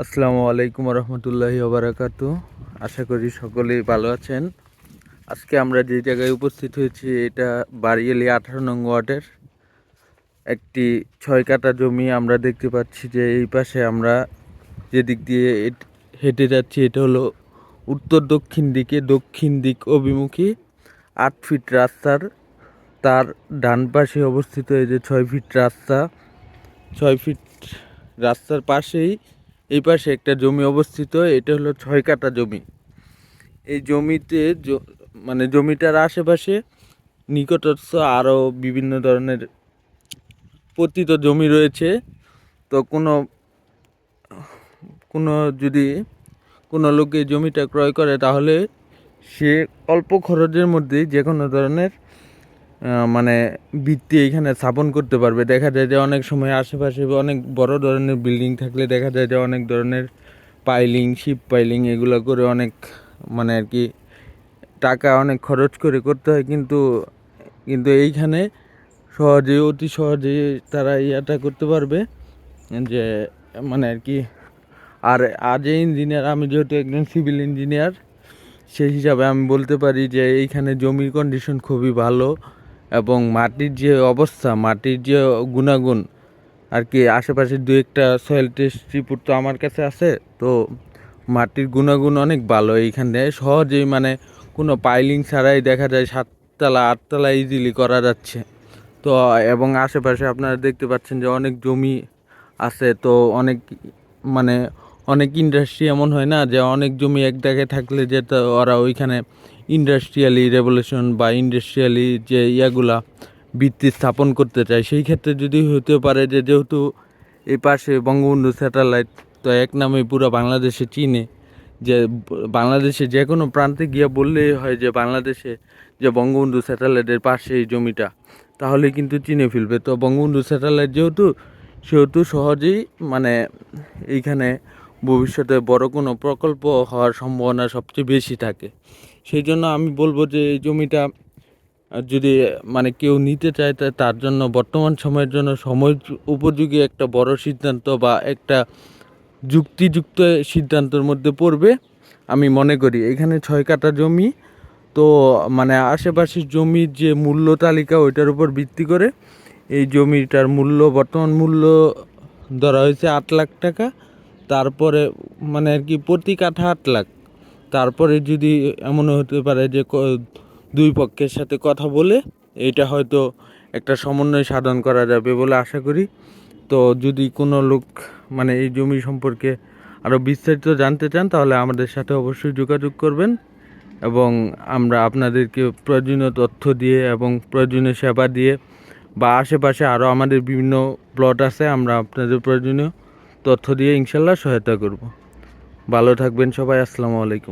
আসসালামু আলাইকুম রহমতুল্লাহি ওবারাকাতু। আশা করি সকলেই ভালো আছেন। আজকে আমরা যে জায়গায় উপস্থিত হয়েছি এটা বাড়িয়ালি 18 নং ওয়ার্ডের একটি 6 কাঠা জমি। আমরা দেখতে পাচ্ছি যে এই পাশে আমরা যে দিক দিয়ে হেঁটে যাচ্ছি এটা হলো উত্তর দক্ষিণ দিক অভিমুখী 8 ফিট রাস্তার তার ডান পাশে অবস্থিত এই যে 6 ফিট রাস্তা, 6 ফিট রাস্তার পাশেই এই পাশে একটা জমি অবস্থিত। এটা হলো 6 কাঠা জমি। এই জমিতে মানে জমিটার আশেপাশে নিকটস্থ আরও বিভিন্ন ধরনের পতিত জমি রয়েছে। তো কোনো কোনো যদি কোনো লোক এই জমিটা ক্রয় করে তাহলে সে অল্প খরচের মধ্যেই যে কোনো ধরনের মানে ভিত্তি এখানে স্থাপন করতে পারবে। দেখা যায় যে অনেক সময় আশেপাশে অনেক বড় ধরনের বিল্ডিং থাকলে দেখা যায় যে অনেক ধরনের শিপ পাইলিং এগুলো করে অনেক মানে আর কি টাকা অনেক খরচ করে করতে হয়, কিন্তু কিন্তু এইখানে অতি সহজে তারা ইয়াটা করতে পারবে যে মানে আর কি। আর আজ ইঞ্জিনিয়ার, আমি যেহেতু একজন সিভিল ইঞ্জিনিয়ার, সেই হিসাবে আমি বলতে পারি যে এইখানে জমির কন্ডিশন খুবই ভালো এবং মাটির যে অবস্থা, মাটির যে গুণাগুণ আর কি, আশেপাশে দু একটা সয়েল টেস্ট রিপোর্ট তো আমার কাছে আছে। তো মাটির গুণাগুণ অনেক ভালো এইখানে, সহজেই মানে কোনো পাইলিং ছাড়াই দেখা যায় 7তলা 8তলা ইজিলি করা যাচ্ছে। তো এবং আশেপাশে আপনারা দেখতে পাচ্ছেন যে অনেক জমি আছে। তো অনেক মানে অনেক ইন্ডাস্ট্রি এমন হয় না যে অনেক জমি এক জায়গায় থাকলে যে ওরা ওইখানে ইন্ডাস্ট্রিয়ালি রেভলিউশন বা ইন্ডাস্ট্রিয়ালি যে ইয়াগুলা ভিত্তি স্থাপন করতে চায়, সেই ক্ষেত্রে যদি হতে পারে যে যেহেতু এই পাশে বঙ্গবন্ধু স্যাটেলাইট তো এক নামে পুরো বাংলাদেশে চিনে, যে বাংলাদেশে যে কোনো প্রান্তে গিয়ে বললেই হয় যে বাংলাদেশে যে বঙ্গবন্ধু স্যাটেলাইটের পাশে এই জমিটা, তাহলে কিন্তু চিনে ফেলবে। তো বঙ্গবন্ধু স্যাটেলাইট সেহেতু সহজেই মানে এইখানে ভবিষ্যতে বড় কোনো প্রকল্প হওয়ার সম্ভাবনা সবচেয়ে বেশি থাকে। সেই জন্য আমি বলবো যে এই জমিটা যদি মানে কেউ নিতে চায় তার জন্য বর্তমান সময়ের জন্য সময় উপযোগী একটা বড় সিদ্ধান্ত বা একটা যুক্তিযুক্ত সিদ্ধান্তের মধ্যে পড়বে আমি মনে করি। এখানে 6 কাঠা জমি, তো মানে আশেপাশের জমির যে মূল্য তালিকা ওইটার উপর ভিত্তি করে এই জমিটার বর্তমান মূল্য ধরা হয়েছে 8 লাখ টাকা। তারপরে মানে আর কি প্রতি কাঠা 8 লাখ। তারপরে যদি এমনও হতে পারে যে দুই পক্ষের সাথে কথা বলে এটা হয়তো একটা সমন্বয় সাধন করা যাবে বলে আশা করি। তো যদি কোনো লোক মানে এই জমি সম্পর্কে আরও বিস্তারিত জানতে চান তাহলে আমাদের সাথে অবশ্যই যোগাযোগ করবেন এবং আমরা আপনাদেরকে প্রয়োজনীয় তথ্য দিয়ে এবং প্রয়োজনীয় সেবা দিয়ে বা আশেপাশে আরও আমাদের বিভিন্ন প্লট আছে, আমরা আপনাদের প্রয়োজনীয় তথ্য দিয়ে ইনশাল্লাহ সহায়তা করব। ভালো থাকবেন সবাই। আসসালামু আলাইকুম।